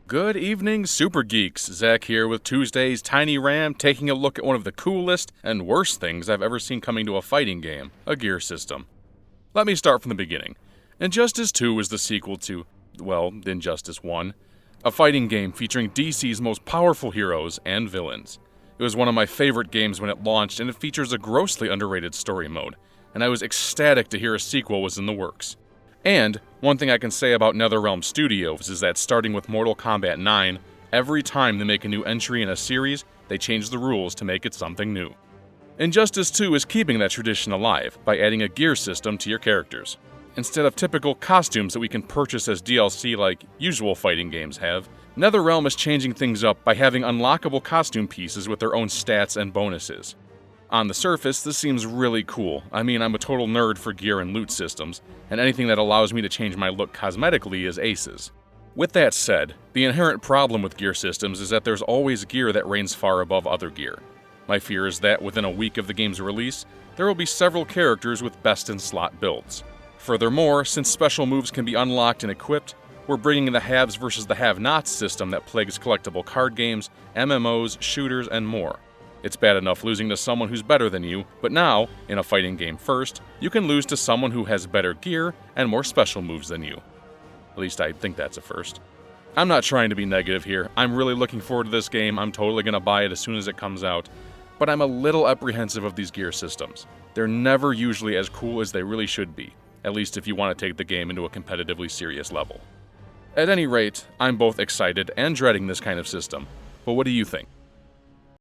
Good evening, Super Geeks. Zach here with Tuesday's Tiny Ram, taking a look at one of the coolest and worst things I've ever seen coming to a fighting game, a gear system. Let me start from the beginning. Injustice 2 is the sequel to, Injustice 1, a fighting game featuring DC's most powerful heroes and villains. It was one of my favorite games when it launched, and it features a grossly underrated story mode, and I was ecstatic to hear a sequel was in the works. And one thing I can say about NetherRealm Studios is that starting with Mortal Kombat 9, every time they make a new entry in a series, they change the rules to make it something new. Injustice 2 is keeping that tradition alive by adding a gear system to your characters. Instead of typical costumes that we can purchase as DLC like usual fighting games have, NetherRealm is changing things up by having unlockable costume pieces with their own stats and bonuses. On the surface, this seems really cool. I mean, I'm a total nerd for gear and loot systems, and anything that allows me to change my look cosmetically is aces. With that said, the inherent problem with gear systems is that there's always gear that reigns far above other gear. My fear is that within a week of the game's release, there will be several characters with best-in-slot builds. Furthermore, since special moves can be unlocked and equipped, we're bringing the haves versus the have-nots system that plagues collectible card games, MMOs, shooters, and more. It's bad enough losing to someone who's better than you, but now, in a fighting game first, you can lose to someone who has better gear and more special moves than you. At least I think that's a first. I'm not trying to be negative here. I'm really looking forward to this game. I'm totally going to buy it as soon as it comes out. But I'm a little apprehensive of these gear systems. They're never usually as cool as they really should be, at least if you want to take the game into a competitively serious level. At any rate, I'm both excited and dreading this kind of system. But what do you think?